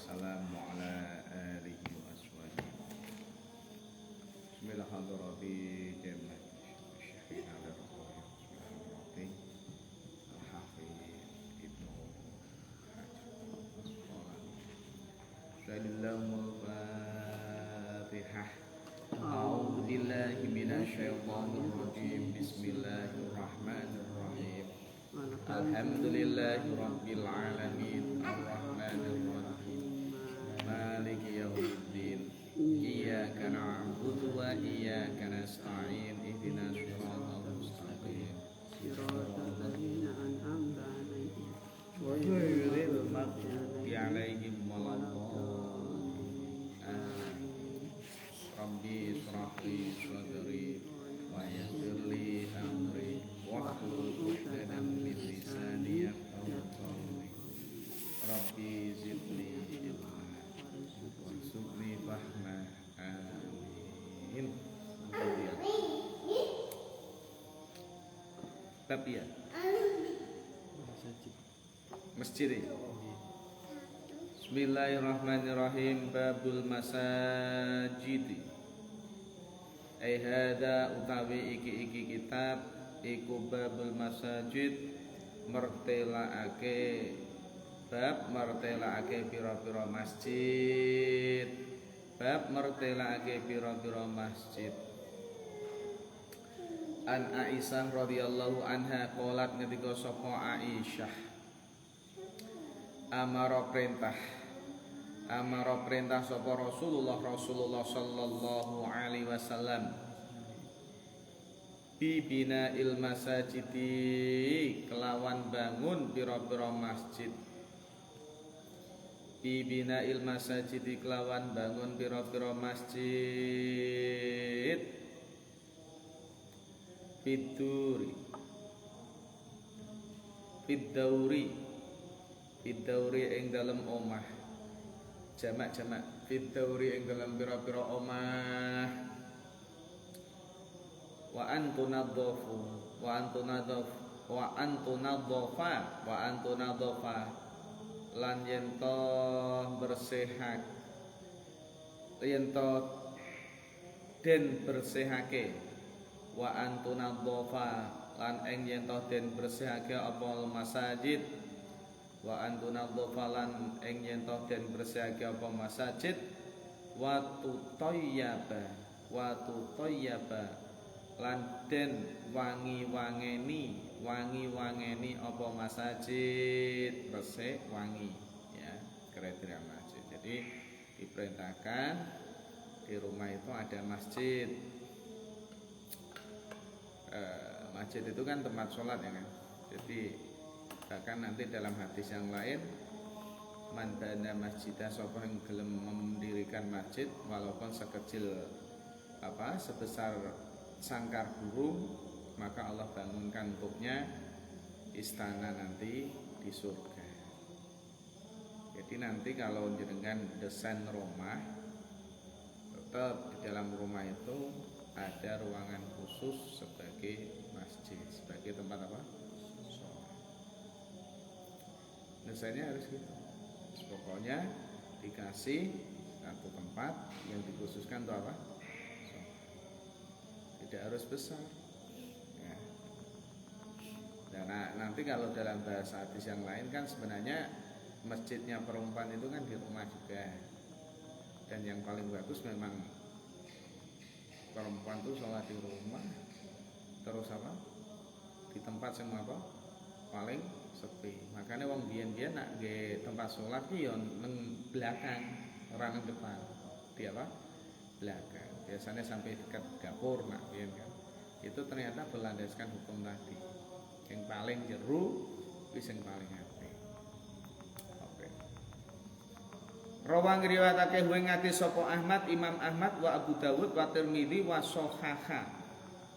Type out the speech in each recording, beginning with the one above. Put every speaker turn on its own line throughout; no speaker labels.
wassalamu ala alihi wa ashabihi. Bismillahirrahmanirrahim. Syekhina al-Rahim Al-Hafidh Ibnu Sallallahu Fatihah. A'udzu billahi minasyaitonir rajim. Bismillahirrahmanirrahim. Alhamdulillahi rabbil alamin. Arrahmanir rahim. Maliki yaumiddin. Iyyaka na'budu wa iyyaka nasta'in. Ihdinas siratal mustaqim. Siratal ladzina an'amta 'alaihim ghairil maghdubi 'alaihim waladdallin. Rabbi ishrah li sadri wa yassir li amri wahlul 'uqdatam min lisani yafqahu qawli. Rabbi zidni ilma warzuqni fahma. Amin. Tapi ya masjid. Bismillahirrahmanirrahim. Babul masajid. Hada utawi iki kitab iku babul masajid, mertelaake bab mertelaake pira-pira masjid. Bab mertelaake pira-pira masjid. An Aisyah radhiyallahu anha qalat, ngendika sapa Aisyah, amara perintah sapa Rasulullah sallallahu alaihi wasallam bibina il masajidi, kelawan bangun pira-pira masjid. Bibina il masajidi, kelawan bangun pira-pira masjid. Fiddauri ing dalam omah. Jamak fiddauri ing dalam pira-pira omah. Wa antunadhafa lan yen to bersihak, yen to den bersihake. Wa antunadhafa lan ing yen to den bersihake apa masajid. Wa antunadhafa lan ing yen to den bersihake apa masajid. Wa tutayyaba lan den wangi-wangeni apa masajid, resik wangi ya, kriteria masjid. Jadi diperintahkan di rumah itu ada masjid. Masjid itu kan tempat sholat ya kan. Jadi bahkan nanti dalam hadis yang lain, man bana masjidah, sapa yang gelem mendirikan masjid walaupun sekecil sebesar sangkar burung, maka Allah bangunkan untuknya istana nanti di surga. Jadi nanti kalau jenengan desain rumah, tetap di dalam rumah itu ada ruangan khusus sebagai masjid, sebagai tempat apa? Sholat. Desainnya harus gitu. Pokoknya dikasih satu tempat yang dikhususkan untuk apa? Tidak harus besar ya. Dan nanti kalau dalam bahasa hadis yang lain kan sebenarnya masjidnya perempuan itu kan di rumah juga. Dan yang paling bagus memang perempuan itu sholat di rumah, terus di tempat yang paling sepi. Makanya wong biyen nak nggih tempat sholat ki yo nang belakang, orang nang depan. Di belakang. Biasanya sampai dekat dapur kan. Itu ternyata berlandaskan hukum tadi. Yang paling jeru wis yang paling apik. Oke. Rawang riwayatake ing ati sapa Ahmad, Imam Ahmad wa Abu Dawud wa Tirmidzi wa Shahaha.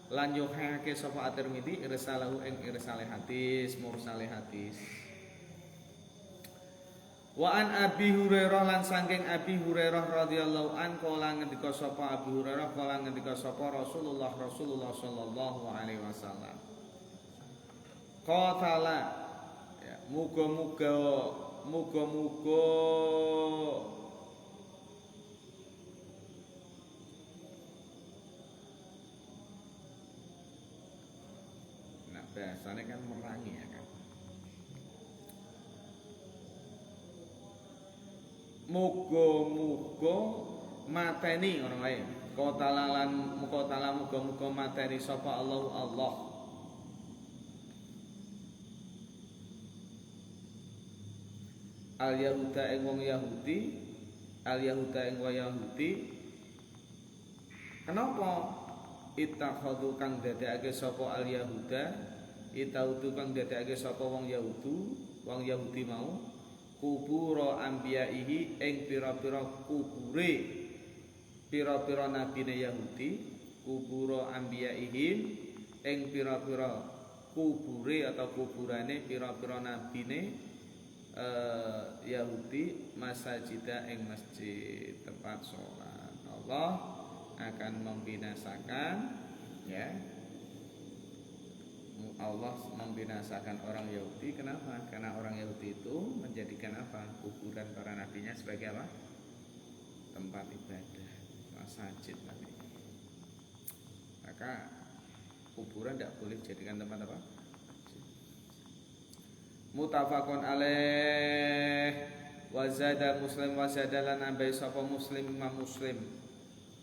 Lan yohake sapa At-Tirmidzi irsalahu ing irsale hadis, mursale hadis. Wa an Abi Hurairah lan saking Abi Hurairah radhiyallahu an kala ngendika sapa Abi Hurairah kala ngendika sapa Rasulullah sallallahu alaihi wasallam. Qatala ya, muga-muga muga-muga nah bahasanya kan merangi ya kan. Muga-muga mateni ngono wae. Qotalalan muqatala muga-muga mateni sapa Allah. Al Yahuda ing wong Yahudi, al Yahuda ing wong Yahudi. Kenapa ittakhadhu kang dadekake sapa al Yahuda, itautu kang dadekake sapa wong Yahudi mau kubura anbiyaihi ing pira-pira kubure pira-pira nabine Yahudi, kubura anbiyaihim ing pira-pira kubure atau kuburane pira-pira nabine Yahudi masajida ing masjid tempat sholat. Allah akan membinasakan ya. Allah membinasakan orang Yahudi. Kenapa? Karena orang Yahudi itu menjadikan apa? Kuburan para nabinya sebagai apa? Tempat ibadah, masjid tadi. Maka kuburan tidak boleh dijadikan tempat apa? Mutafaqun alaih wazada muslim wazada lan ambai sapa muslim imam muslim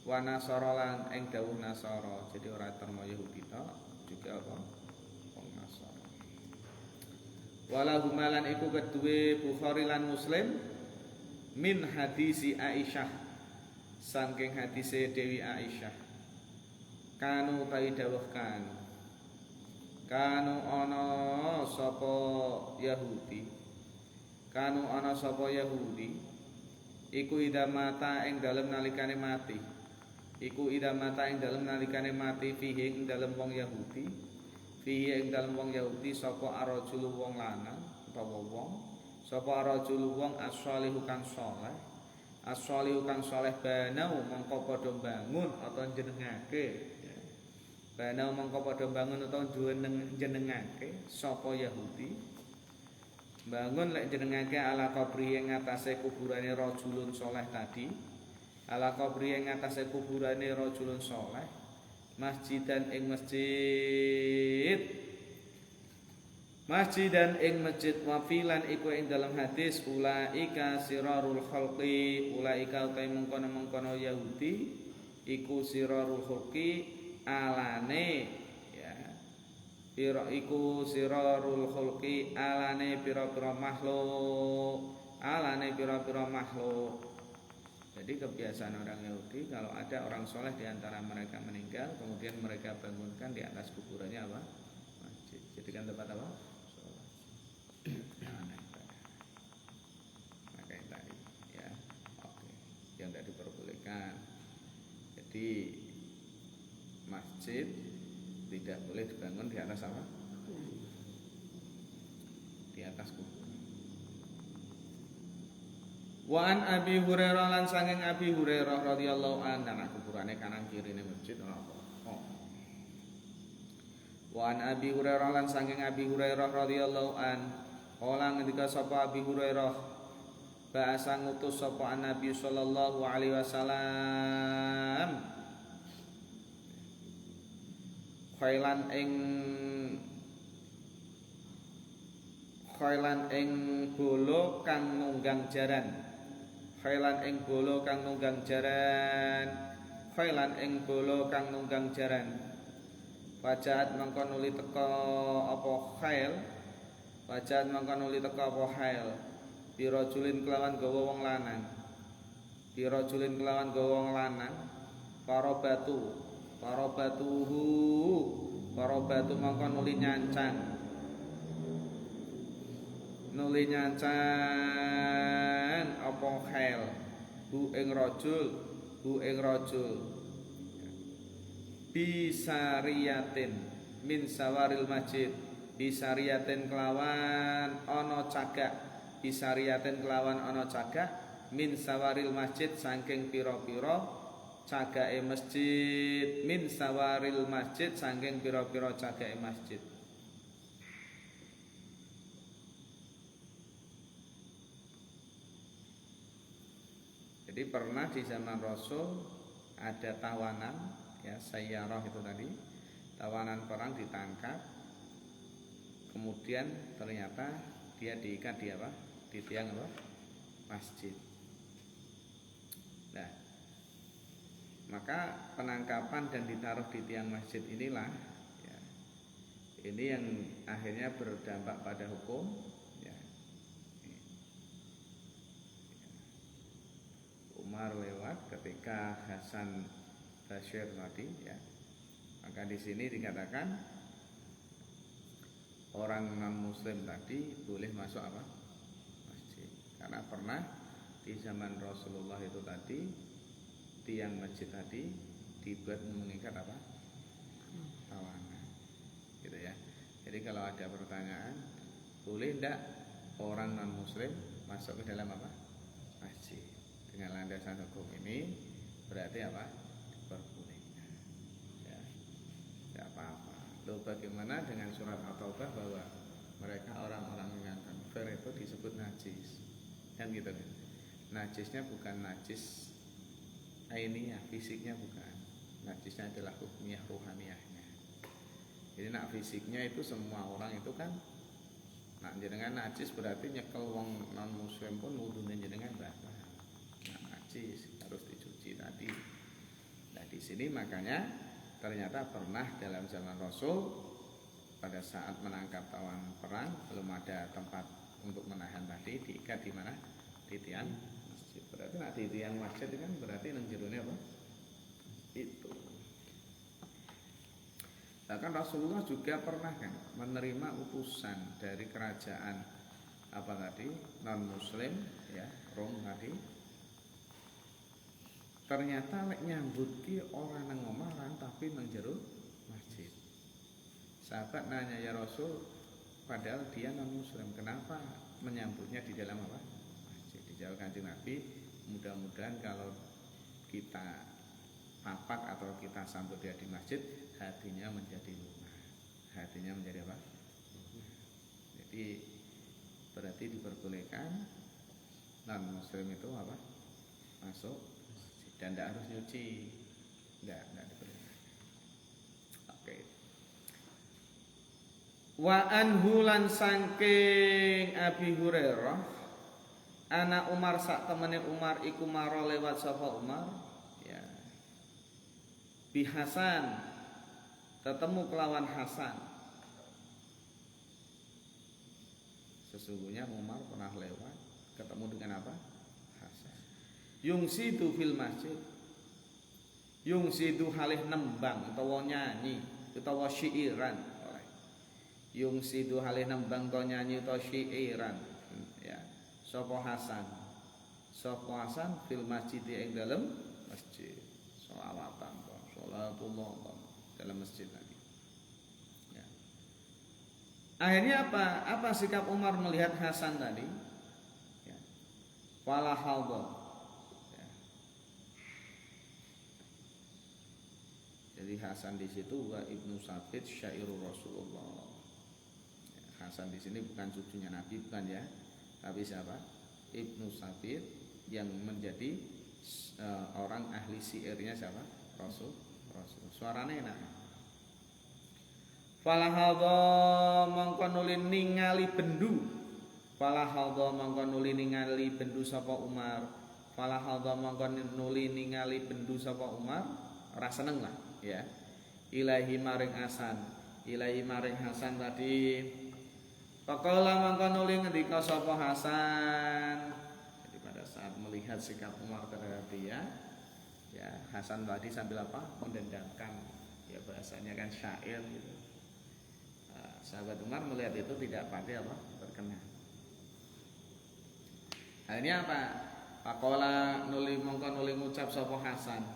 wa nasara lan ing dawuh nasara. Jadi ora termo Yahudi tok juga apa wong nasara. Wala humalan iku kedue Bukhari lan Muslim min hadisi Aisyah saking hadise Dewi Aisyah kanu ta dawuhkan Kanu ana sapa Yahudi iku idamata ing dalem nalikane mati fihi ing dalem wong Yahudi sapa arajul wong lanang utawa wong sapa arajul wong as-shalihu kang saleh banau mongko padha bangun atau jenengake Bana mongko padha bangun utawa jenengake sapa Yahudi bangun lek jenengake ala qabri ing atase kuburane rajulun saleh tadi ala qabri ing atase kuburane rajulun saleh masjidan ing masjid wafilan iku ing dalam hadis ulaika sirarul khalqi ulaika utai mengkono Yahudi iku sirarul khalqi alane ya iku sirarul khulqi alane pira-pira makhluk jadi kebiasaan orang Yahudi kalau ada orang soleh di antara mereka meninggal kemudian mereka bangunkan di atas kuburannya apa masjid jadikan tempat apa sholat maka yang tadi ya oke yang tidak diperbolehkan jadi masjid tidak boleh dibangun di atas apa? Di atas kubur. Wa an Abi Hurairah lan sanging Abi Hurairah radhiyallahu anhu ana kuburane kanan kirine masjid ora apa. Wa an Abi Hurairah lan sanging Abi Hurairah radhiyallahu anhu kala ngendika sapa Abi Hurairah ba'asa ngutus sapa Nabi sallallahu alaihi wasallam khailan ing bolo kang nunggang jaran Wajahat mangko nuli teka apa khail pirajulin kelawan gawa wong lanang Parobatu mangko nuli nyancang apa khail hu ing rajul bisariyatin min sawaril masjid bisariyatin kelawan ana cagak min sawaril masjid saking pira-pira cagake masjid min sawaril masjid saking pira-pira cagake masjid Jadi pernah di zaman Rasul ada tawanan, ya sayyarah itu tadi, tawanan perang ditangkap, kemudian ternyata dia diikat di apa? Di tiang apa? Masjid. Nah, maka penangkapan dan ditaruh di tiang masjid inilah, ya, ini yang akhirnya berdampak pada hukum, ya. Umar lewat ketika Hasan Basyir tadi, ya. Maka di sini dikatakan orang non muslim tadi boleh masuk apa? Masjid. Karena pernah di zaman Rasulullah itu tadi tiang masjid tadi dibuat mengikat apa? Tawanan. Gitu ya. Jadi kalau ada pertanyaan, boleh tidak orang non muslim masuk ke dalam apa? Masjid. Dengan landasan hukum ini berarti apa? Diperbolehkan. Ya. Tidak apa-apa. Lalu bagaimana dengan surat At-Taubah bahwa mereka orang-orang yang kafir itu disebut najis, kan gitu kan? Najisnya bukan najis ainiyah, fisiknya bukan. Najisnya adalah hukumiyah, ruhaniyahnya. Jadi nak fisiknya itu semua orang itu kan, nak jenengan najis berarti nyekel wong non muslim pun wudhunya jenengan batal. Nah, najis harus dicuci tadi. Nah di sini makanya ternyata pernah dalam zaman Rasul pada saat menangkap tawanan perang belum ada tempat untuk menahan tadi, diikat di mana? Di tiang masjid. Berarti nak di tiang masjid itu kan berarti nang jerone apa? Itu. Bahkan Rasulullah juga pernah kan menerima utusan dari kerajaan apa tadi? Non muslim, ya, Rom tadi. Ternyata lek nyambut ki orang nang omaran tapi nang jero masjid. Sahabat nanya, ya Rasul, padahal dia non muslim, kenapa menyambutnya di dalam apa? Masjid. Dijawab Kanjeng Nabi, mudah-mudahan kalau kita papak atau kita sambut dia di masjid, hatinya menjadi lunak. Hatinya menjadi apa? Jadi berarti diperbolehkan non muslim itu apa? Masuk dan tidak harus nyuci, tidak diperbolehkan. Oke. Wa anhu lan saking Abi Hurairah, anak Umar sak temene Umar iku maro lewat sapa Umar, ya. Bi Hasan, ketemu kelawan Hasan. Sesungguhnya Umar pernah lewat ketemu dengan apa? Hasan. Yungsidu fil masjid. Yungsidu halih nembang utawa nyanyi utawa syiiran. Yungsidu halih nembang utawa nyanyi utawa syiiran, ya. Sapa Hasan? Sapa Hasan fil masjid ing dalem masjid. Sholawatan, sholatullah dalam masjid tadi. Ya. Akhirnya apa? Apa sikap Umar melihat Hasan tadi? Ya. Wala halda. Jadi Hasan di situ wa Ibnu Sabit syairul Rasulullah. Hasan di sini bukan cucunya Nabi, bukan ya, tapi siapa? Ibnu Sabit yang menjadi orang ahli syairnya siapa? Rasul. Suaranya enak. Falahadha mangko nuli ningali bendu. Falahadha mangko nuli ningali bendu sapa Umar. Falahadha mangko nuli ningali bendu sapa Umar. Ora seneng lah, ya. Ilahi maring Hasan tadi. Faqala mangko nuli ngendika sapa Hasan. Jadi pada saat melihat sikap Umar terhadap dia, ya, Hasan tadi sambil apa? Mendendangkan, ya, bahasanya kan syair gitu. Sahabat Umar melihat itu tidak pandai apa? Berkenan. Akhirnya apa? Faqala nuli mangko nuli ngucap sapa Hasan.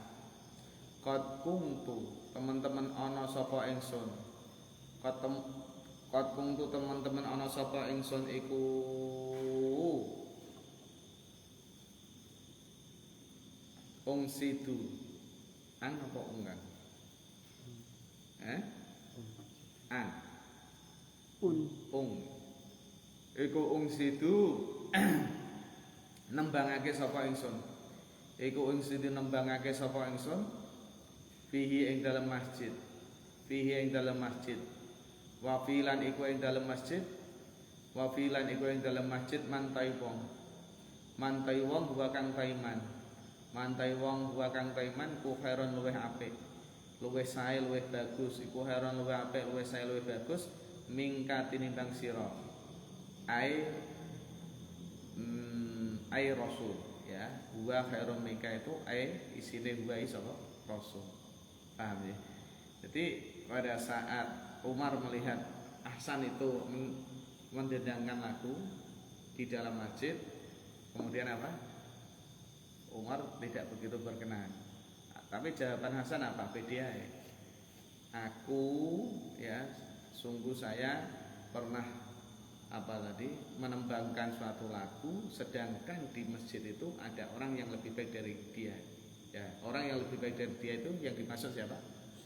Qad kuntu teman-teman ana sapa ingsun. Qad kuntu teman-teman ana sapa ingsun iku ungsidu. An apa ungkang? An. Iku ungsidu nembangake sapa ingsun. iku ing sing nembangake sapa ingsun fihi ing dalem masjid fihi ing dalem masjid wa filan iku ing dalem masjid wa filan iku ing dalem masjid mantai wong wa kang taiman mantai wong wa kang taiman ku khairon luweh apik luweh sae luweh bagus iku khairon luweh apik luweh sae luweh bagus mingka tinimbang sira ai rasul ya huwa khairum mika itu isine huwa sapa rasul paham ya. Jadi pada saat Umar melihat Ahsan itu mendendangkan lagu di dalam masjid, kemudian apa? Umar tidak begitu berkenan. Tapi jawaban Hasan apa? Beda. Aku ya sungguh saya pernah menembangkan suatu lagu, sedangkan di masjid itu ada orang yang lebih baik dari dia. Ya, orang yang lebih baik dari dia itu yang dimaksud siapa?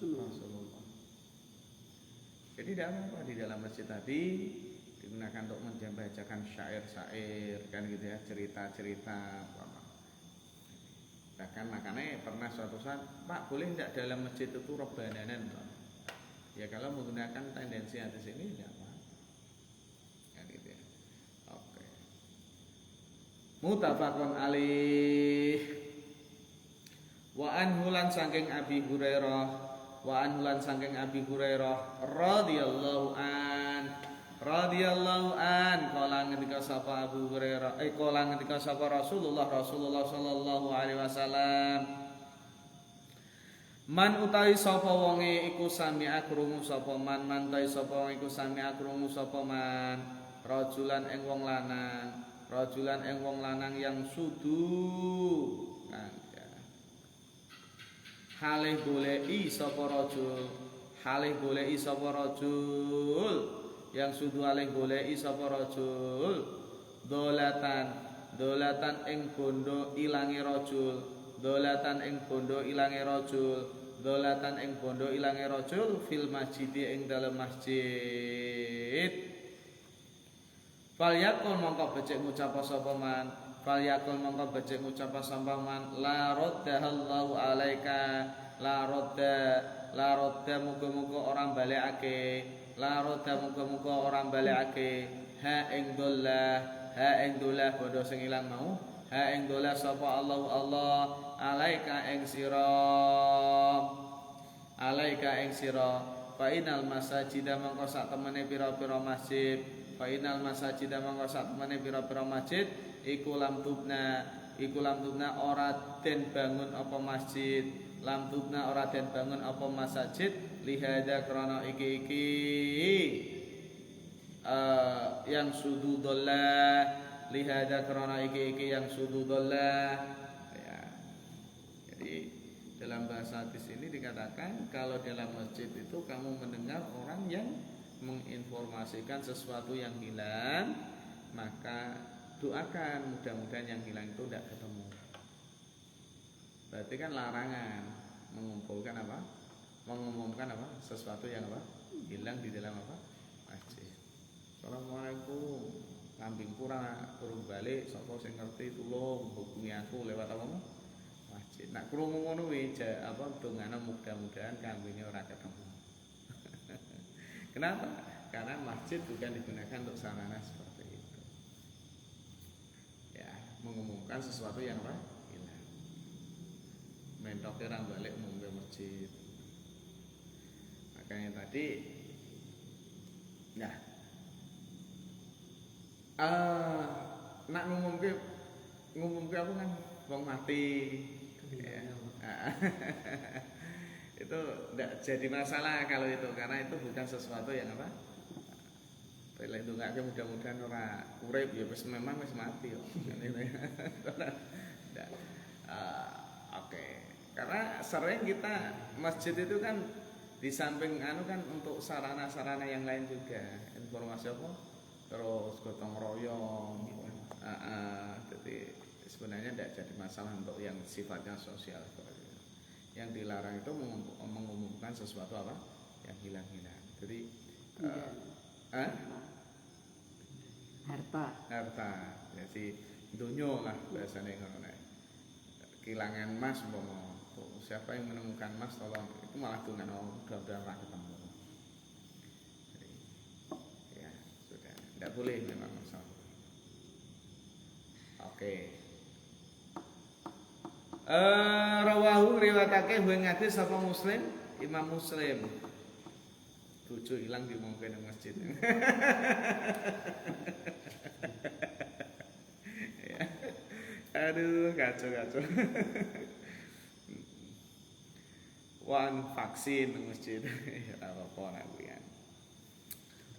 Rasulullah. Jadi tidak apa di dalam masjid tadi digunakan untuk membacakan syair-syair kan gitu ya, cerita-cerita apa. Bahkan makanya pernah suatu saat, Pak boleh tidak dalam masjid itu rebananan? Ya kalau menggunakan tendensi atas ini tidak apa. Muttafaqun alaih. Wa anhu lan saking Abi Hurairah radhiyallahu an kala ngendika sapa Abu Hurairah kala ngendika sapa Rasulullah sallallahu alaihi wasallam man utawi sapa wonge iku sami akrungu sapa man mantai sapa wonge iku sami akrungu sapa man rajulan ing wong lanang yang sudu kan ya. Halih goleki sapa rajul yang sudu halih goleki sapa rajul dolatan ing bondo ilange rajul fil masjid ing dalem masjid. Falyakul mongko becik ngucap sapa man la raddahallahu alaika la radda muga-muga orang balekake ha ing dolah bodo sing ilang mau ha ing dolah sapa Allah alaika ing sira fa inal masajida mongko sak temene pira-pira masjid Fainal masajid mangko sak temene pira-pira masjid iku lam tubna ora den bangun apa masjid lihada krana iki yang sududullah ya. Jadi dalam bahasa hadis ini dikatakan kalau dalam masjid itu kamu mendengar orang yang menginformasikan sesuatu yang hilang, maka doakan mudah-mudahan yang hilang itu tidak ketemu. Berarti kan larangan mengumumkan sesuatu yang hilang di dalam masjid. Assalamualaikum, kambing kurang balik, sapa sing ngerti tulung hubungi aku lewat masjid. Nak krungu ngono kuwi dongane mudah-mudahan kambingnya ora ketemu. Kenapa? Karena masjid bukan digunakan untuk sarana seperti itu. Ya, mengumumkan sesuatu yang hilang. Mentok orang balik ke masjid. Makanya tadi, nak ngumumke apa kan? Wong mati. Ya. Itu tidak jadi masalah kalau itu, karena itu bukan sesuatu yang pelindungake mudah-mudahan ora urip ya wis memang wis mati kok. Oke. Karena sering kita masjid itu kan di samping kan untuk sarana-sarana yang lain juga. Informasi terus gotong royong. Jadi sebenarnya tidak jadi masalah untuk yang sifatnya sosial. Yang dilarang itu mengumumkan sesuatu yang hilang-hilang. Jadi harta. Jadi dunyo lah bahasane ngono. kehilangan emas umpama. Siapa yang menemukan emas tolong, itu malah dengan mudah-mudahan ketemu. Jadi, ya sudah, tidak boleh memang masalah. Oke. Rawahu riwayatake ing hadis sapa Muslim, Imam Muslim. Bojo ilang diomongke nang masjid. Ya. Aduh, kacau. Wan vaksin nang masjid. Ya apa nak kuwi.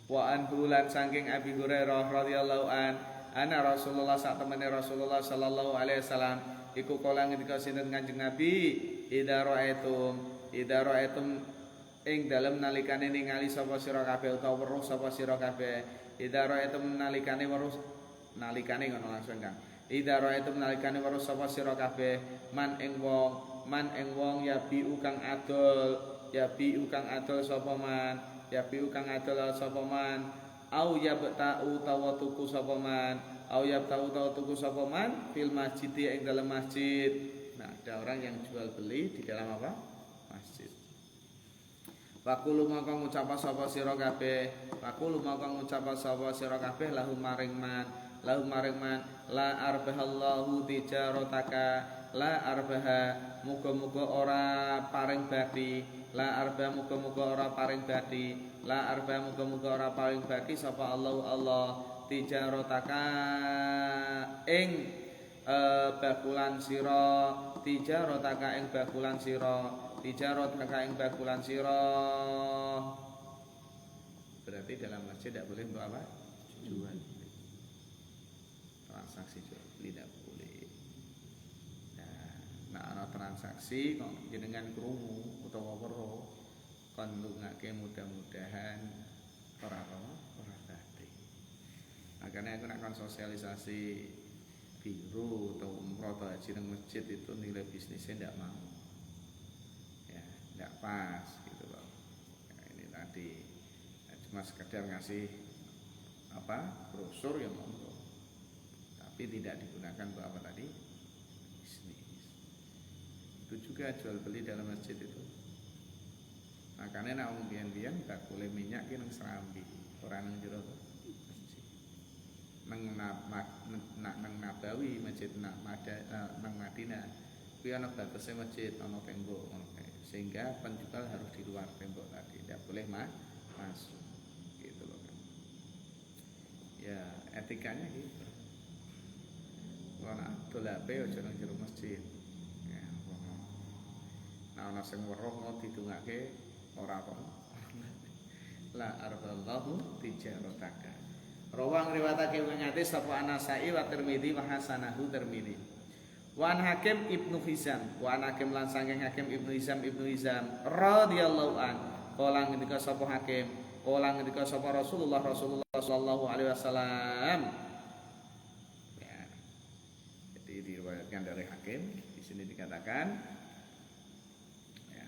Wa an bulan saking Abi Hurairah radhiyallahu ana Rasulullah sak temene Rasulullah sallallahu alaihi wasallam iku kala ngendika sinten Kanjeng Nabi idza ra'aitum ing dalem nalikane ningali sapa sira kabeh utawa weruh sapa sira kabeh idza ra'aitum nalikane weruh nalikane ngono langsung Kang idza ra'aitum nalikane weruh sapa sira kabeh man ing wong ya biu kang adol sapa man au ya betau tawa tuku sapa man fil masjid ing dalam masjid. Nah, ada orang yang jual beli di dalam apa? Masjid. Wakulu maka ngucap sapa sira kabeh lahum maring man la arbahallahu tijarataka la arbaha muga-muga ora paring bati sapa Allah tijarataka ing bakulan sira berarti dalam masjid tidak boleh untuk apa? Jual transaksi jual beli tidak boleh. Nah, ana transaksi kok jenengan krungu utawa weruh kon ndongake mudah-mudahan ora tadi. Makanya aku nak kon sosialisasi biru atau umroh atau haji nang masjid itu nilai bisnisnya tidak mau. Ya, tidak pas gitu loh. Ya, ini tadi cuma sekedar ngasih brosur yang monggo. Tapi tidak digunakan untuk apa tadi? Bisnis. Itu juga jual beli dalam masjid itu. Makanya nak umbian-bian tak boleh minyak ki nang serambi, ora nang jero masjid. Nang Nabawi masjid nang Madinah. Kuwi ana batase masjid, ana tembok ngono kae. Sehingga penjual harus di luar tembok tadi, tidak boleh masuk. Gitu loh kan. Ya, etikanya gitu. Kalau nak dolape aja nang jero masjid. Ya, nah ana sing weruh mau didongake ora kok. La arballahu tijarataka. Rawang riwayatake ngate sapa An-Nasa'i wa Tirmidzi wa hasanahu Tirmidzi. Wa an Hakim Ibnu Hizam, wa an Hakim lan saking Hakim Ibnu Hizam radhiyallahu an. Kala ngendika sapa Hakim, kala ngendika sapa Rasulullah sallallahu alaihi wasallam. Ya. Jadi diriwayatkan dari Hakim, di sini dikatakan ya.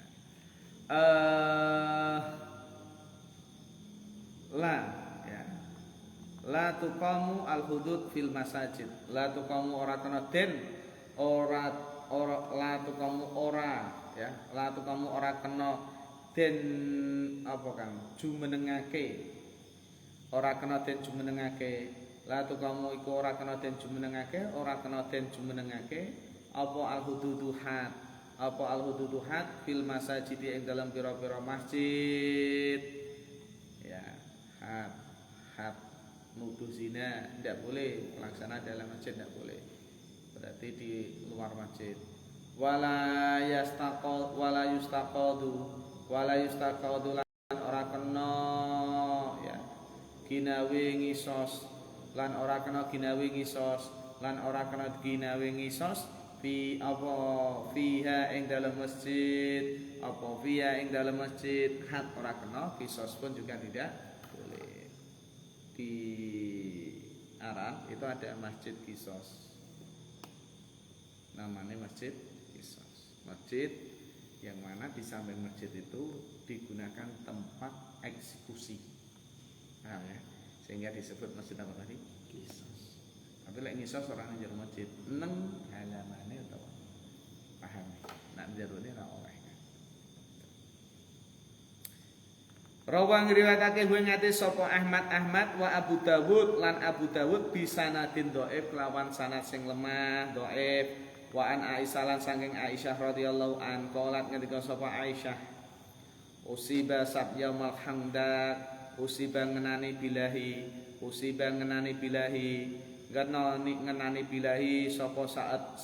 La tuqamu al-hudud fil masajid. La tuqamu ora kena den ora la tuqamu ora ya. La tuqamu ora kena den apa Kang? Jumenengake. Ora kena den jumenengake. La tuqamu iku ora kena den jumenengake, apa al-hududuhat. Apa al-hududuhat fil masajid ing dalam pira-pira masjid. Ya, had nuduh zina tidak boleh, pelaksana dalam masjid tidak boleh, berarti di luar masjid. Wala yustaqadu lan ora kena ya ginawe ngisos lan ora kena ginawe ngisos fi apa fiha ing dalam masjid hat ora kena kisos pun juga tidak. Di Arab itu ada masjid Qisas, namanya masjid Qisas, masjid yang mana di samping masjid itu digunakan tempat eksekusi, paham ya? Sehingga disebut masjid apa tadi? Qisas. Tapi lek Qisas orang yang masjid neng halamannya atau Rawang riwayatake hu ngate sapa Ahmad wa Abu Dawud lan Abu Dawud bisanadin dhaif lawan sanad sing lemah dhaif wa an Aisyah lan saking Aisyah radhiyallahu an qalat ngendika sapa Aisyah usiba sab yaumal hamdak usiba ngenani bilahi ngenani bilahi sapa saat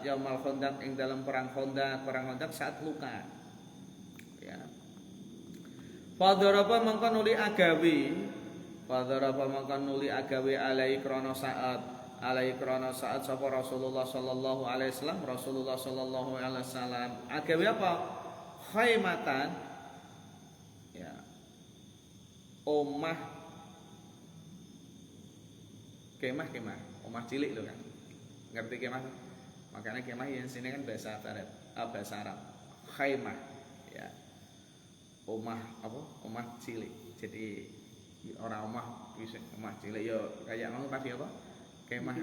yaumal khandaq ing dalam perang khandaq saat luka ya Padharapa mangko nuli agawe alai krana saat sapa Rasulullah sallallahu alaihi wasallam agawe apa khaymatan ya omah cilik lho kan ngerti kemah makanya kemah yang sini kan bahasa Arab khaymah ya omah cilik jadi orang omah cilik yo kayak mau pasti apa kemah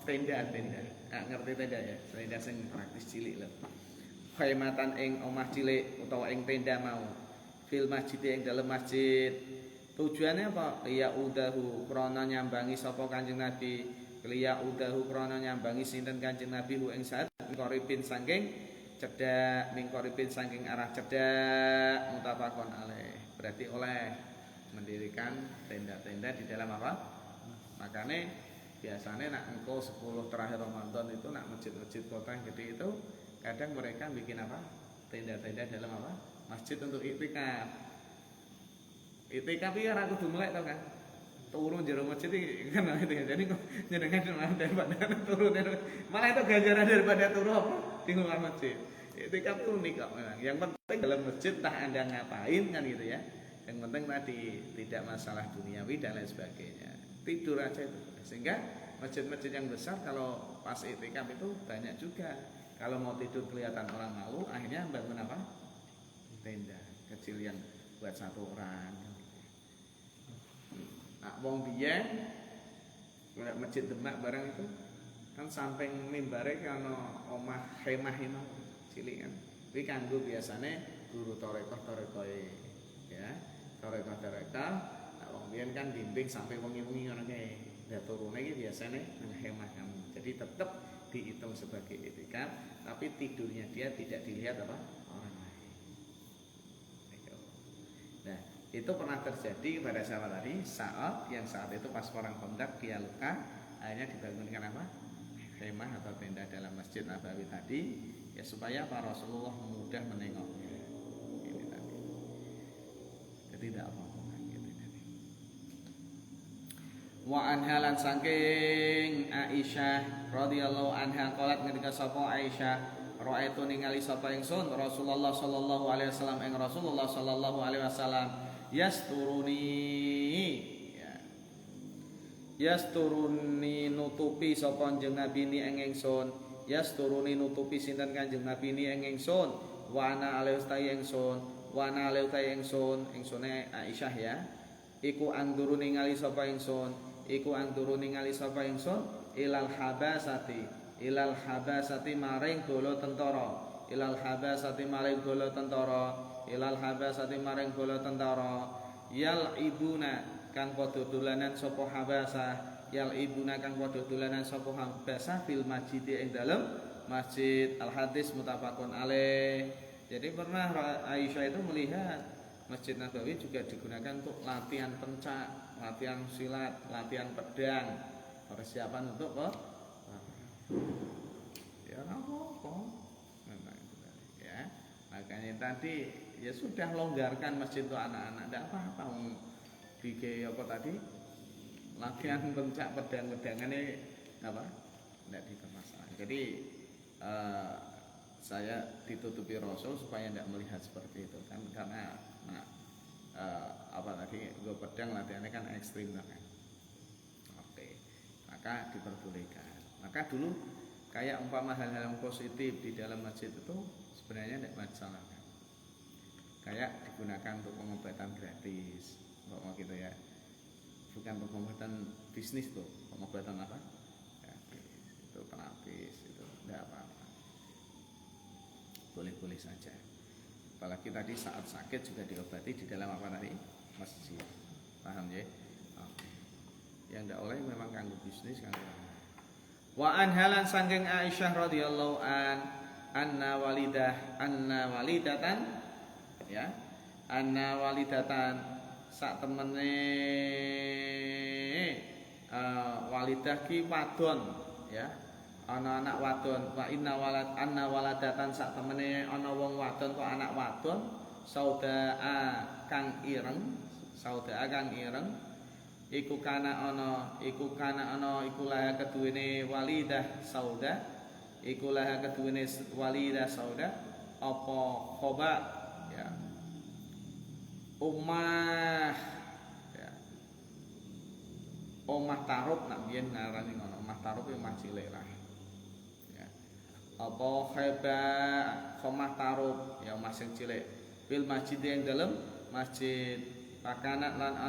tenda ngerti tenda ya tenda sing praktis cilik lho khaymatan ing omah cilik utawa ing tenda mau fil masjid ing dalam masjid tujuannya apa udahu krana nyambangi sapa Kanjeng Nabi udahu krana nyambangi sinten Kanjeng Nabi hu ing saat koripin saking arah cedak mutafaqun alaih berarti oleh mendirikan tenda-tenda di dalam apa makanya biasanya nak engkau 10 terakhir Ramadan itu nak masjid-masjid kota yang gede itu kadang mereka bikin apa tenda-tenda dalam apa masjid untuk iktikaf ya aku kudu melek tau kan. Turun jero masjid iki kan itu ya. Jadi jenengan daripada turun malah itu ganjaran daripada turun di luar masjid. Itikaf itu unik kok memang. Yang penting dalam masjid entah Anda ngapain kan gitu ya. Yang penting tadi tidak masalah duniawi dan lain sebagainya. Tidur aja itu. Sehingga masjid-masjid yang besar kalau pas itikaf itu banyak juga. Kalau mau tidur kelihatan orang malu, akhirnya bangun apa? Tenda kecil yang buat satu orang. Nah, wong biyen masjid Demak barang itu kan samping mimbare ana omah khemah itu cilik kan. Kuwi kanggo biasane guru tarekah-tarekohe ya. Tarekah. Nah, wong biyen kan bimbing sampai wengi-wengi ngono kae. Lah turune iki biasane nang khemah kamu. Jadi tetap dihitung sebagai itikaf, tapi tidurnya dia tidak dilihat apa orang lain. Nah, itu pernah terjadi pada sahabat tadi saat itu pas perang Khandaq dia luka akhirnya dibangunkan apa khemah atau tenda dalam Masjid Nabawi tadi ya supaya Pak Rasulullah mudah menengoknya ini tadi jadi tidak apa-apa gitu tadi. Wa anha lan saking Aisyah radhiyallahu anha qalat ngendika sapa Aisyah ra'aitu ningali sapa ingsun Rasulullah sallallahu alaihi wasallam ing Rasulullah sallallahu alaihi wasallam yasturuni nutupi sapa Kanjeng Nabi ni ing ingsun yasturuni nutupi sinten Kanjeng Nabi ni ing ingsun wa ana alaihi ingsun ingsune Aisyah ya iku anduru ningali sapa ingsun ilal habasati maring bala tentara yal ibuna kang padha dolanan sapa habasah fil masjid ing dalem masjid al hadis muttafaqun alaih. Jadi pernah Aisyah itu melihat Masjid Nabawi juga digunakan untuk latihan pencak, latihan silat, latihan pedang, persiapan untuk ya apa ya makanya tadi ya sudah longgarkan masjid untuk anak-anak tidak apa-apa bikin apa tadi latihan pencak pedang-pedangan ini apa tidak dipermasalahkan. Jadi saya ditutupi Rasul supaya tidak melihat seperti itu kan karena apa tadi gue pedang latihannya kan ekstrim kan. Oke, maka diperbolehkan. Maka dulu kayak umpama hal-hal yang positif di dalam masjid itu sebenarnya tidak masalah kan. Kayak digunakan untuk pengobatan gratis, mau gitu ya. Bukan pengobatan bisnis tuh, pengobatan apa? Gratis. Itu terapis, itu tidak apa-apa. Boleh-boleh saja. Apalagi tadi saat sakit juga diobati di dalam apa tadi? Masjid. Paham ya? Oke. Yang ndak oleh memang kanggo bisnis kanggo. Wa anhalan sangking Aisyah radhiyallahu anna walidatan ya. Anna walidatan sak temene walidah ki wadon ya. Ana anak wadon wa anna waladatan sak temene ana wong wadon kok anak wadon saudaa kang ireng iku kana ana iku laha keduwene walidah sauda apa khoba ya omah ya omah tarub nak biyen ngarani ngono omah tarub ya omah cilik lah ya apa khaba omah tarub ya omah sing cilik bil masjid yang dalam masjid pakanat lan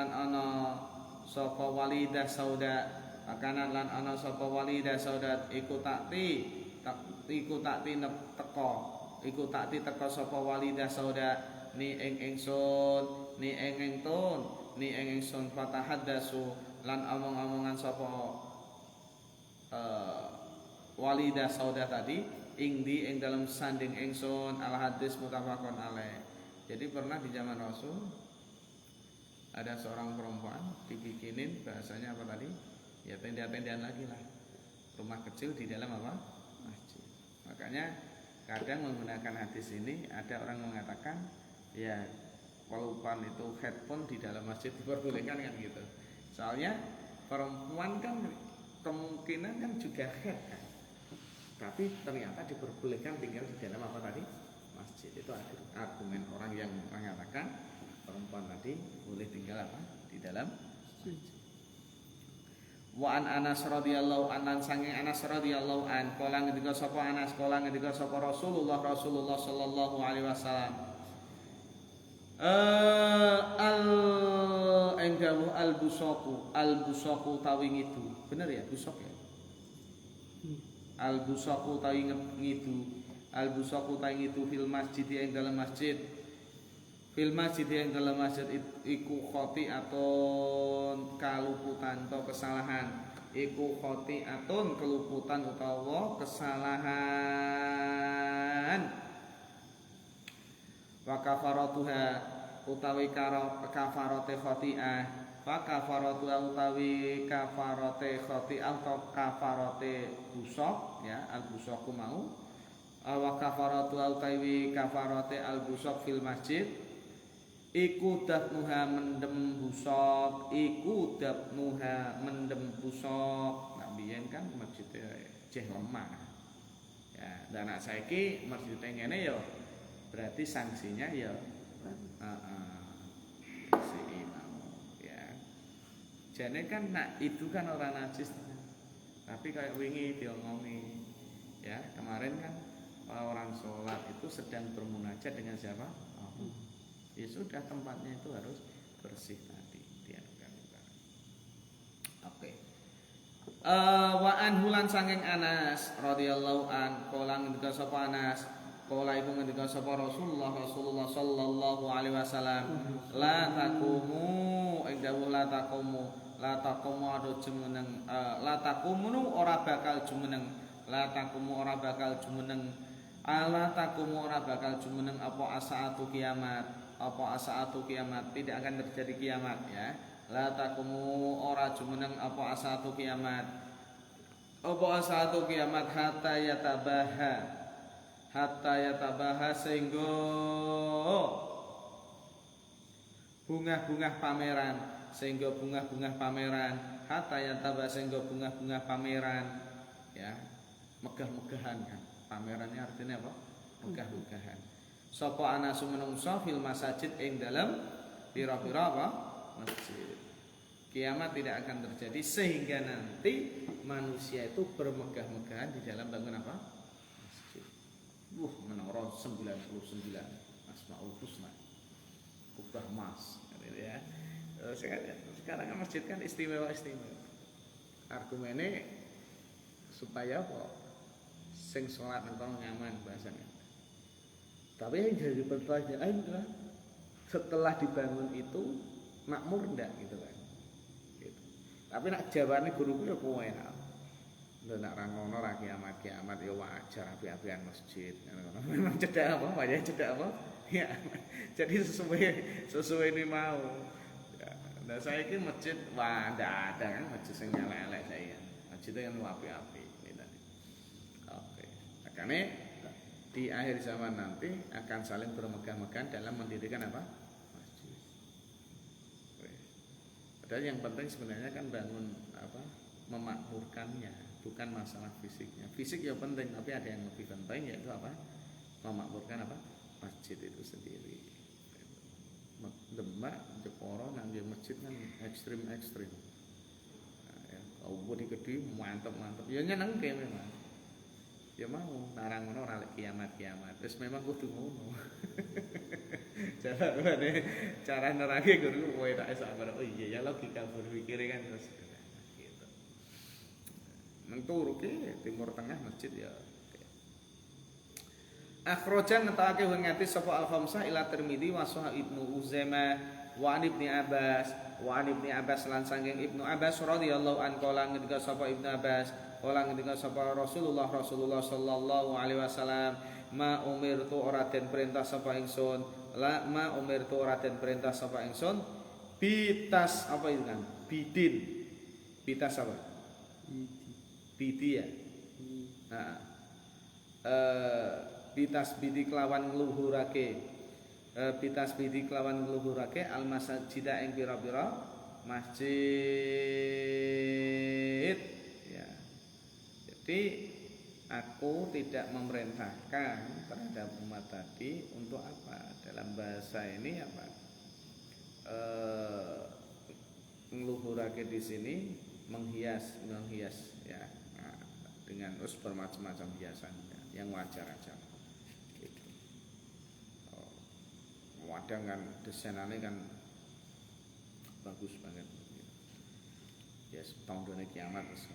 ana sapa walidah sauda iku takti teko sapa walidah sauda ni ing ingsun fatahaddasu lan omong-omongan sapa walidah sauda tadi ing dalam sanding ingsun al hadis mutafaqun alaih. Jadi pernah di zaman Rasul ada seorang perempuan dibikinin bahasanya apa tadi? Ya tenda-tendaan lagi lah. Rumah kecil di dalam apa? Masjid. Makanya kadang menggunakan hadis ini ada orang mengatakan ya walaupun itu headphone di dalam masjid diperbolehkan kan gitu. Soalnya perempuan kan kemungkinan kan juga head kan. Tapi ternyata diperbolehkan tinggal di dalam apa tadi? Masjid. Itu argumen orang yang mengatakan perempuan tadi boleh tinggal apa? Di dalam masjid. Wa an Anas radhiyallahu an sanging Anas radhiyallahu an kala ngendika sapa Anas kala ngendika sapa Rasulullah sallallahu alaihi wasallam al busaku tawi ngidu. Bener ya busok ya? Al busaku tawi ngidu. Al busaku tawi ngidu fil masjid yang dalam masjid. Fil masjid yang dalam masjid iku khoti'atun kaluputan atau kesalahan. Iku khoti'atun keluputan utawa kesalahan. Wa kafaratuha utawi kafarate khoti'ah. Fa kafaratuha utawi kafarate khoti'ah atau kafarate busok ya al busaku mau. Wa kafaratuha utawi kafarate al busok fil masjid. Iku dabnuha mendem busok nah biyen kan masjid jeh lemah ya dan anak saiki masjid ngene ya berarti sanksinya ya si imam ya jane kan nak itu kan orang najis tapi kayak wingi diomongi ya kemarin kan orang sholat itu sedang bermunajat dengan siapa? Ya sudah tempatnya itu harus bersih tadi dianukan. Oke. Wa anhulan sanging Anas radhiyallahu an kala ngendika sapa Anas kala iku ngendika sapa Rasulullah sallallahu alaihi wasallam la taqumu ing dawuh la taqumu ado jumeneng la taqumu ora bakal jumeneng apa asaatu kiamat tidak akan terjadi kiamat ya la taqumu ora jumeneng apa asaatu kiamat hatta yatabaha sehingga bunga-bunga pameran hatta yatabaha sehingga bunga-bunga pameran ya megah-megahan kan pamerannya artinya apa megah-megahan. Sapa anasu menungso fil masajid ing dalam pira-pira apa? Masjid. Kiamat tidak akan terjadi sehingga nanti manusia itu bermegah-megahan di dalam bangun apa? Masjid. Menara 99 Asmaul Husna. Kubah emas gitu ya. Sekarang masjid kan istimewa. Argumennya supaya apa? Sing salat nang kono nyaman bahasanya. Tapi yang jadi pertanyaan, setelah dibangun itu makmur enggak gitu kan? Gitu. Tapi nak jawabannya guru ya kowe nak. Nak rangono ra kiamat ya wajar api-apian masjid. Memang cedak apa? Wajah cedak apa? Ya. Jadi sesuai ini mau. Ya. Nah saya ini masjid wah ndak ada kan masjid sing elek-elek saya. Masjidnya kan api-api gitu. Oke. Makanya di akhir zaman nanti akan saling bermegah-megah dalam mendirikan apa? Masjid. Padahal yang penting sebenarnya kan bangun apa? Memakmurkannya, bukan masalah fisiknya. Fisik ya penting, tapi ada yang lebih penting yaitu apa? Memakmurkan apa? Masjid itu sendiri. Demak, Jeporo, nangge masjid kan ekstrim. Nah, ya, kalau di gede mantap. Ya nyenengke memang. Ya mau narang ngono ora kiamat. Terus memang kudu ngono. Cara nerangi guru kowe tak sabar. Oh iya ya logika berpikir kan terus gitu. Nang turu ke Timur Tengah masjid ya. Akhrajan ngetake ngati sapa al-khamsah ila Tirmidzi wa Sahih Ibnu Uzaimah wa Ibnu Abbas lan saking Ibnu Abbas radhiyallahu anhu kala ngendika sapa Ibnu Abbas kala ngendika sapa Rasulullah sallallahu alaihi wasallam ma umirtu ora den perintah sapa ingsun bitas apa itu kan bidin bitas apa bidi ya nah bitas bidi kelawan ngluhurake al masjida ing pira-pira masjid ya. Jadi aku tidak memerintahkan terhadap umat tadi untuk apa? Dalam bahasa ini apa? Ngluhurake di sini menghias ya. Nah, dengan bermacam-macam hiasan ya, yang wajar aja. Gitu. Kadang kan desainannya kan bagus banget. Ya, tahun dunia kiamat terus.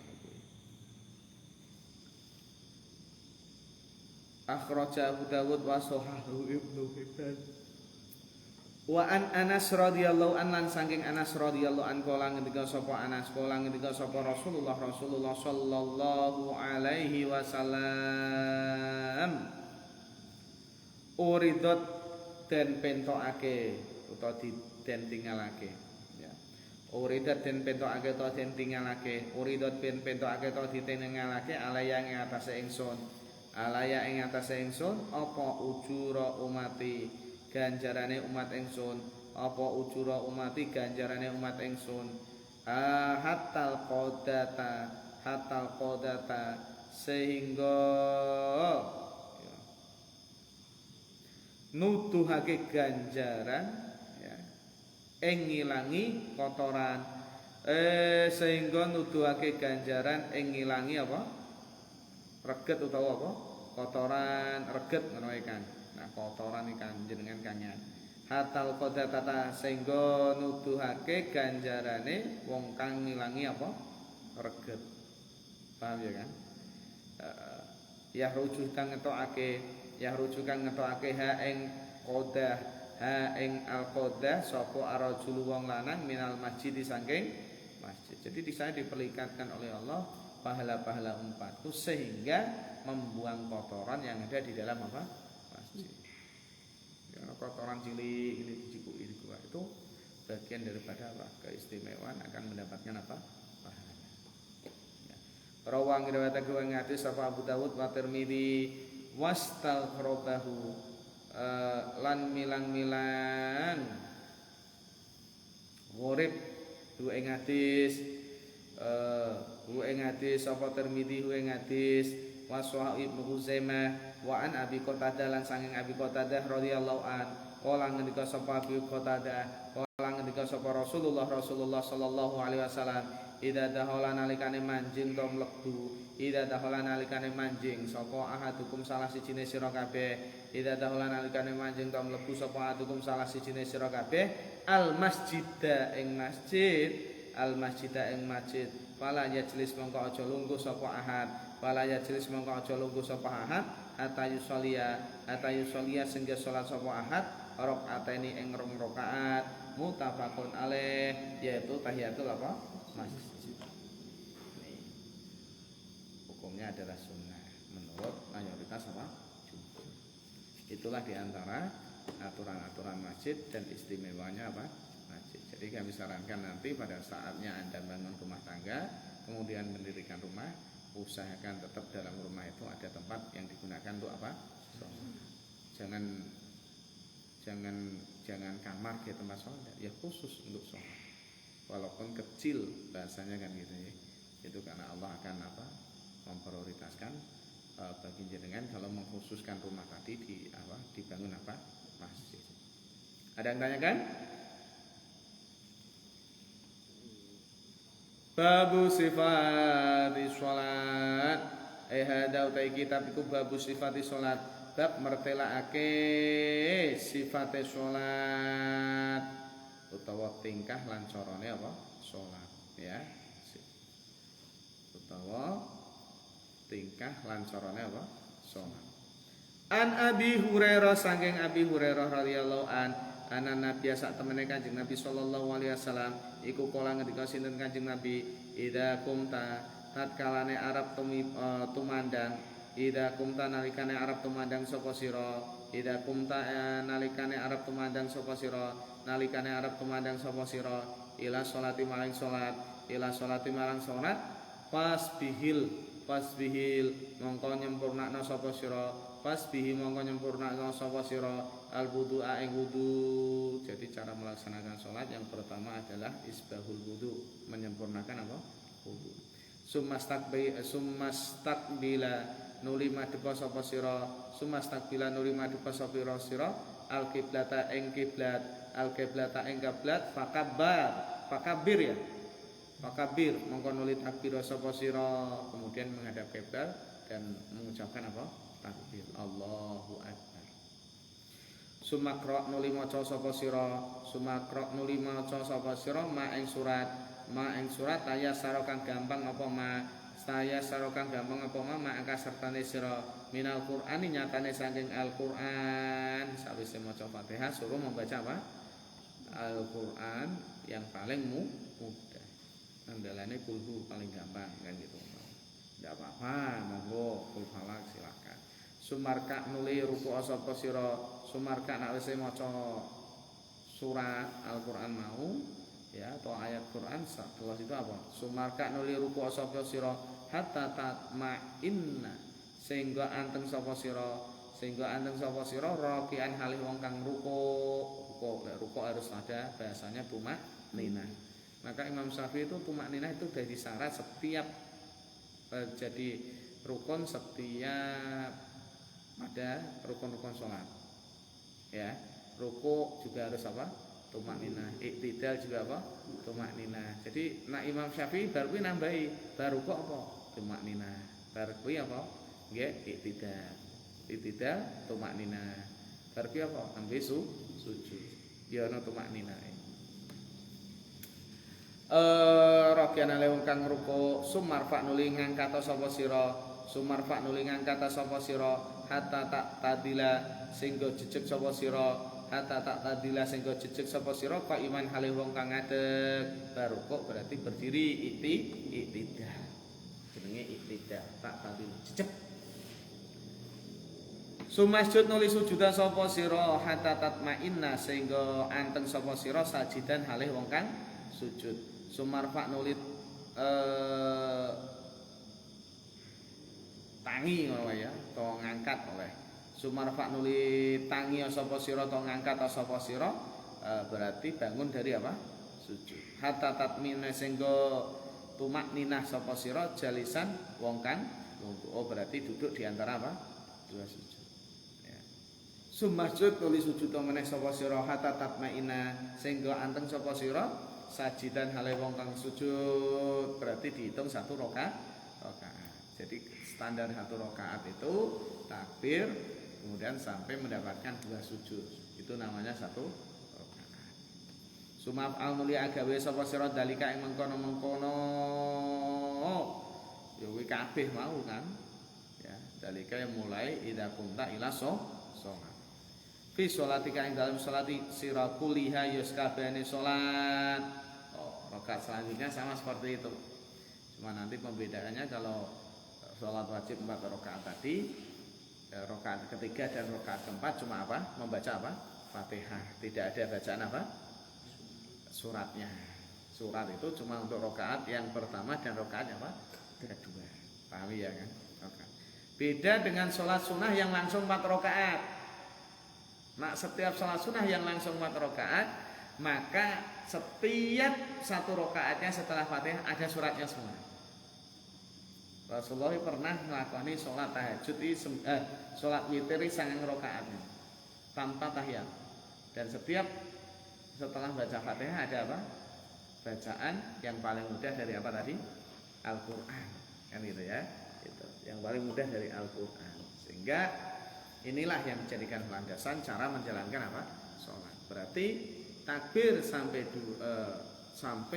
Akhraja Abu Dawud wa Sahahu Ibnu Hibban. Wa an Anas radhiyallahu an lan saking Anas radhiyallahu an kala ngendika sapa Rasulullah sallallahu alaihi wasallam uridot den pentokake utawa den tinggalake ya. Uridat den pentokake utawa den tinggalake uridot ben pentokake utawa ditinggalake alaya ing atase ingsun apa ujura umati ganjarane umat ingsun hatal qodata sehingga ya, nuduhake ganjaran ya ing ngilangi kotoran sehingga nuduhake ganjaran ing ngilangi apa reget utawa apa kotoran reget ngono kan. Nah kotoran ikan jenengan kanyan hatal qodata sehingga nuduhake ganjarane wong kang ngilangi apa reget. Paham ya kan? Ya rujuk kang ngetokake ha ing al-qodah sapa arajul wong lanang minal masjid saking masjid. Jadi di sana diperlihatkan oleh Allah pahala-pahala umatku sehingga membuang kotoran yang ada di dalam apa? Masjid. Ya, kotoran cilik ini dicikuki itu bagian daripada apa? Keistimewaan akan mendapatkan apa? Pahala. Ya. Rawang riwayat hadis sapa Abu Dawud wa Tirmidzi wastaghrabahu lan milang-milang ghurib du ing hadis sapa Tirmidzi ing hadis wa Sahih Ibnu Uzaimah wa an Abi Qatadah lan sanging Abi Qatadah radhiyallahu an kala ngendika sapa Abi Qatadah kala ngendika sapa Rasulullah sallallahu alaihi wasallam idza dahala nalikane manjing to mlebu idza dahala nalikane manjing sapa ahadukum salah sijine sira kabeh idza dahala nalikane manjing to mlebu sapa ahadukum salah sijine sira kabeh al masjida ing masjid al masjida ing masjid fala yajlis mongko aja lungguh sapa ahad fala yajlis mongko aja lungguh sapa ahad hatta yusollia sehingga salat sapa ahad rakaataini ing rong rakaat muttafaqun alaih yaitu tahiyatul apa masjid. Hukumnya adalah sunnah menurut mayoritas apa jumhur. Itulah diantara aturan-aturan masjid dan istimewanya apa masjid. Jadi kami sarankan nanti pada saatnya Anda bangun rumah tangga kemudian mendirikan rumah, usahakan tetap dalam rumah itu ada tempat yang digunakan untuk apa? Jangan kamar kayak tempat sholat, ya khusus untuk sholat. Walaupun kecil bahasanya kan gitu ya. Itu karena Allah akan apa? Memprioritaskan bagi jenengan kalau mengkhususkan rumah tadi dibangun apa? Masjid. Ada yang tanyakan? Babu sifati sholat. Hada utai kitab iku babu sifati sholat. Bab mertelaake sifate sholat utawa tingkah lan carane apa? Sholat ya. Utawa tingkah lan carane apa? Sholat. An Abi Hurairah saking Abi Hurairah radhiyallahu ana nabi sak temene Kanjeng Nabi sallallahu alaihi wasallam iku kala ngendika sinten Kanjeng Nabi idza kumta tatkalane Arab tumandang ida kumta nalikane Arab tumandang sapa sira ida kumta nalikane Arab tumandang sapa sira nalikane Arab tumandang sapa sira ila sholati marang salat ila sholati marang salat pasbihil mongko nyempurnakna sapa sira pasbihi mongko nyempurnakna sapa sira al wudu'a ing wudu. Jadi cara melaksanakan salat yang pertama adalah isbahul wudu, menyempurnakan apa? Wudu. Sumastakbila nuli madhepa sapa sira sumastakbila nuli madhepa sapa sira al qiblata ing kiblat fakabir ya fakabir mongko nuli takbir sapa sira kemudian menghadap kiblat dan mengucapkan apa takbir Allahu akbar. Sumakra nuli maca sapa sira ma ing surat saya sarokan gampang apa ma angka sertane sira minal Qur'ani nyatane saking Al-Qur'an. Sawise maca Fatihah suruh membaca apa? Al-Qur'an yang paling mudah. Andalane kulhu paling gampang kan gitu. Enggak apa-apa, monggo kul falak silakan. Sumarka nuli ruku sapa sira sumarka nek wis maca surat Al-Qur'an mau ya atau ayat Quran setelah itu apa? Sumarka nuli ruku sapa sira hatta tatma'inna sehingga anteng sapa sira rakian halih wong kang ruku harus ada bahasanya tumak ninah. Maka Imam Syafi'i itu tumak ninah itu dari syarat setiap jadi rukun setiap ada rukun-rukun sholat ya. Ruku juga harus apa? Tumak ninah. Iktidal juga apa? Tumak ninah. Jadi nak Imam Syafi'i baru nambahi baru kok apa? Tumak ninah. Baru apa? Nggih, iktidal tumak ninah. Baru apa? Ambil sujud. Ya ana tumak ninah. Rakyana lewung kang ruku sumarfa nuli ngangkat sapa sira hatta tak tadila sehingga jejeg sapa sira fa iman hale wong kang ngadeg baru kok berarti berdiri iktidal jenenge iktidal tak tadil jejeg sumasjud nuli sujudan sapa sira hatta tatmainna sehingga anteng sapa sira sajidan hale wong kang sujud sumarfa nuli tangi ngono ya to ngangkat oleh sumarfa nuli tangi sapa sira to ngangkat sapa sira berarti bangun dari apa sujud hatta tatmina sehingga tumak ninah sapa sira jalisan wong kang berarti duduk di antara apa dua sujud ya. Sumasjud nuli sujud to meneh sapa sira hatta tatmaina sehingga anteng sapa sira sajidan hale wong kang sujud berarti dihitung satu rakaat. Jadi standar satu rakaat itu takbir kemudian sampai mendapatkan dua sujud itu namanya satu rakaat. Sumaf al mulia gawe sapa sira dalika ing mengkono-mengkono. Ya kuwi kabeh mau kan. Ya, dalika yang mulai idza kunta ila sholat. Fi sholatika ing dalam sholati sira kuliha ya sakabehane salat. Oh, rakaat selanjutnya sama seperti itu. Cuma nanti pembedaannya kalau sholat wajib 4 rakaat tadi, rakaat ketiga dan rakaat keempat cuma apa? Membaca apa? Fatihah. Tidak ada bacaan apa? Suratnya. Surat itu cuma untuk rakaat yang pertama dan rakaat apa? Kedua. Paham ya kan? Okay. Beda dengan sholat sunnah yang langsung 4 rakaat. Nah, setiap sholat sunnah yang langsung 4 rakaat, maka setiap satu rakaatnya setelah Fatihah ada suratnya semua. Rasulullah pernah melakukan sholat tahajud sholat witir 9 rakaatnya tanpa tahiyat. Dan setiap setelah baca Fatihah ada apa? Bacaan yang paling mudah dari apa tadi? Al-Qur'an. Kan gitu ya. Itu. Yang paling mudah dari Al-Qur'an. Sehingga inilah yang dijadikan landasan cara menjalankan apa? Sholat. Berarti takbir sampai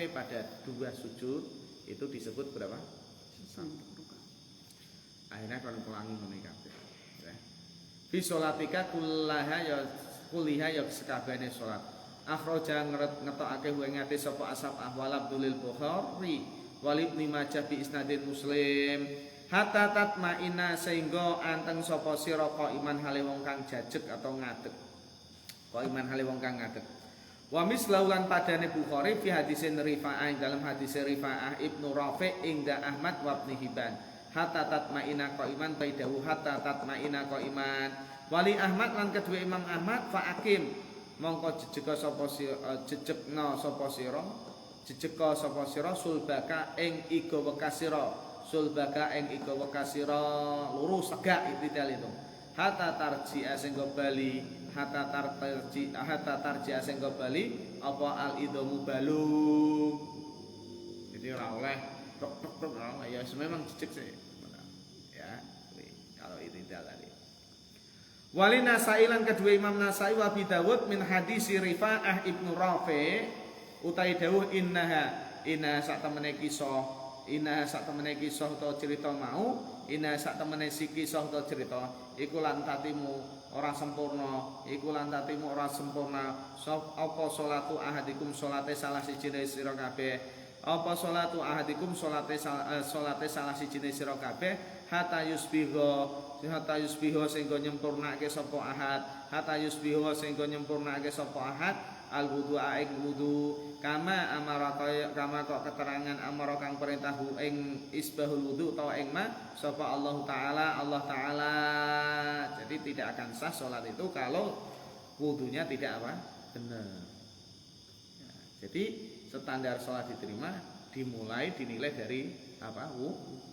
pada 2 sujud itu disebut berapa? 1. Akhirnya kalau ulangi menikah. Fi sholatika kuliha ya sekabehane salat. Akhraja ngetokake ing ati sapa Asap Ahwal Abdul Bukhari wal Ibnu Majah bi isnadin Muslim. Hatta tatmaina sehingga anteng sapa sira iman hale wong kang jajeg atau ngadeg. Iman hale wong kang ngadeg. Wa mislahu lan padane Bukhari fi hadisin Rifa'ah dalam hadis Rifa'ah Ibnu Rafi' ingda Ahmad wa Ibnu Hibban. Hatta tatmaina iman baidahu hatta tatmaina iman. Wali Ahmad lan kedua Imam Ahmad fa akim mongko jejeka sapa jejekna sapa sira jejeka sapa sira sulbaka ing iga wekasira sulbaka ing iga wekasira lurus tegak itidal itu hatta tarji sehingga bali hatta tarji sehingga bali apa al idamu balung. Jadi ora oleh tok ya memang jejek sih ya kalau itidal tadi. Wali Nasai lan kedua Imam Nasai wa Abi Dawud min hadis Rifa'ah Ibnu Rafi utai dawuh inna sak temene kisah utawa cerita mau inna sak temene si kisah utawa cerita iku lan tatimu ora sempurna apa salatu ahadikum salate salah siji sira kabeh apa salatu ahadikum salate salah siji sira kabeh hatta yusbiho sehingga nyempurnake sapa ahad al wudu aik wudu kama kok keterangan amara kang perintahku ing isbahul wudu utawa ing sapa Allah taala. Jadi tidak akan sah salat itu kalau wudunya tidak apa? Benar. Ya, jadi standar salat diterima dinilai dari apa? Wudu.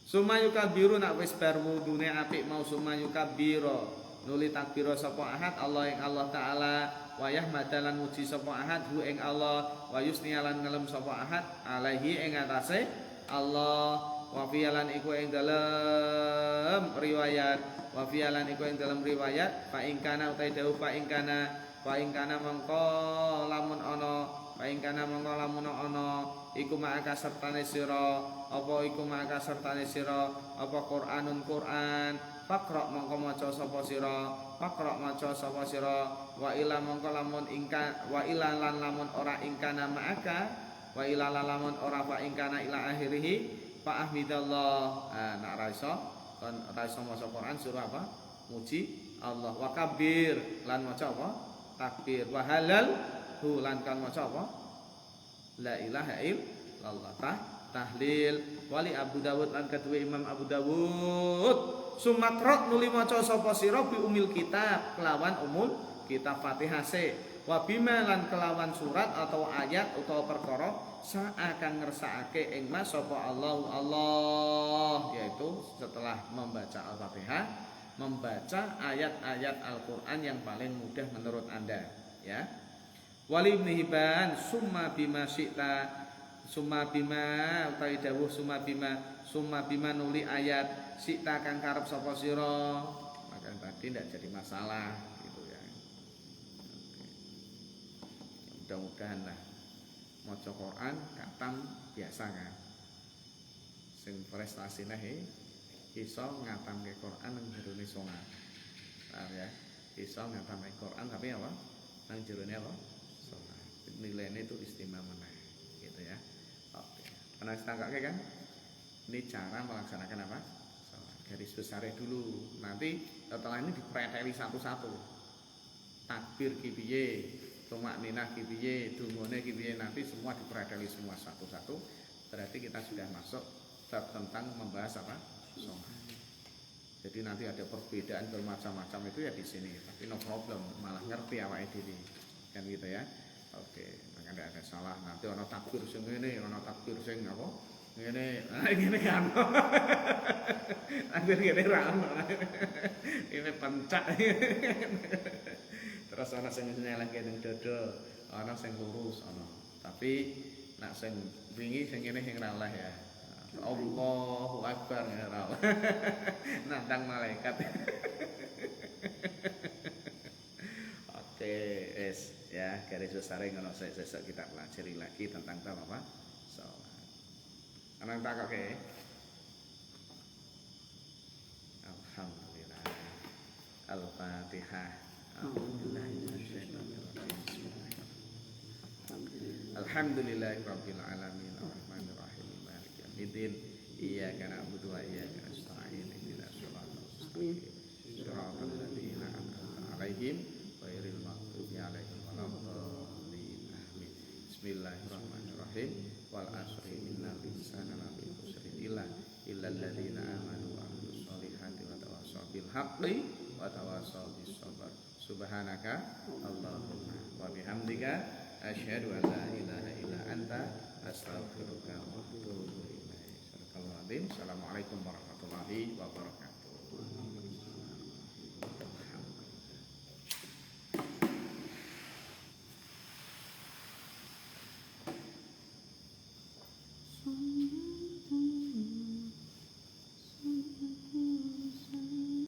Sumayukabiru nak wis bar wudune apik mau sumayukabiru nuli takbira sapa ahad Allah ing Allah taala wayah madalan muji sapa ahad hu ing Allah wa yusnialan ngelem sapa ahad alaihi ing atase Allah wa fi'lan iku ing dalem riwayat fa ing kana utai dawuh fa ing kana mongko lamun ana iku maka sertane sira apa Qur'anun Qur'an Faqra mongko maca sapa sira wa ila mongko lamun lamun ora ingkana ma'aka wa ila lamun ora fa ingkana ila akhirih fa ahmidallah. Nak ra iso maca Quran surah apa muji Allah wa kabir lan maca apa takbir wa halal hu lan kan maca apa la ilaha illallah tahlil wali Abu Dawud lan kedua Imam Abu Dawud sumakrot nuli maca sapa sira bi umil kitab kelawan umul kitab Fatihah se wa bima lan kelawan surat atau ayat utawa perkara akan ngersakake ing mas sapa Allah yaitu setelah membaca Al-Fatihah membaca ayat-ayat Al-Qur'an yang paling mudah menurut Anda ya. Wali Ibnu Hibban summa bima utawi dawuh summa bima nuli ayat sita kang karep sapa sira maka tadi tidak jadi masalah gitu ya. mudah-mudahan lah maca Quran katam biasa kan. Sing prestasine iso ngatamke Quran nang jerone salat. Paham ya? Iso ngatamke Quran tapi apa? Nang jerone apa? Salat. Nilainya itu istimewa meneh gitu ya. Oke. Pernah ditangkapke kan? Ini cara melaksanakan apa? Salat. Garis besarnya dulu. Nanti setelah ini dipreteli satu-satu. Takbir ki piye? Tumakninah ki piye? Dungane ki piye? Nanti semua dipreteli semua satu-satu. Berarti kita sudah masuk bab tentang membahas apa? Salat. Jadi nanti ada perbedaan bermacam-macam itu ya di sini. Tapi no problem, malah ngerti awake dhewe. Kan gitu ya. Oke, maka tidak ada salah. Nanti ono takbir sing ngene, ono takbir sing apa? Ngene, ngene kan. Takbir ngene ra ono. Ini pencak. Terus ono sing nyelengke ning dada, ono sing lurus, ono. Tapi nak sing wingi sing ngene sing ra oleh ya. Allahu Akbar ya Allah. Nantang malaikat. Oke, ya garis besar ngono sesuk kita pelajari lagi tentang apa? Salat. Ana tak oke. Alhamdulillah. Al-Fatihah. Alhamdulillahirabbil alamin. Idin iyyaka na'budu wa iyyaka nasta'in ihdinas siratal mustaqim siratal ladzina an'amta 'alaihim ghairil maghdubi 'alaihim waladdallin amin. Bismillahirrahmanirrahim wal 'asri innal insana lafi khusrin illa alladzina amanu wa 'amilus sholihati wa tawassaw bil haqqi wa tawassaw bis sabr. Subhanaka Allahumma wa bihamdika asyhadu an la ilaha illa anta astaghfiruka wa atubu ilaik. Assalamualaikum warahmatullahi wabarakatuh.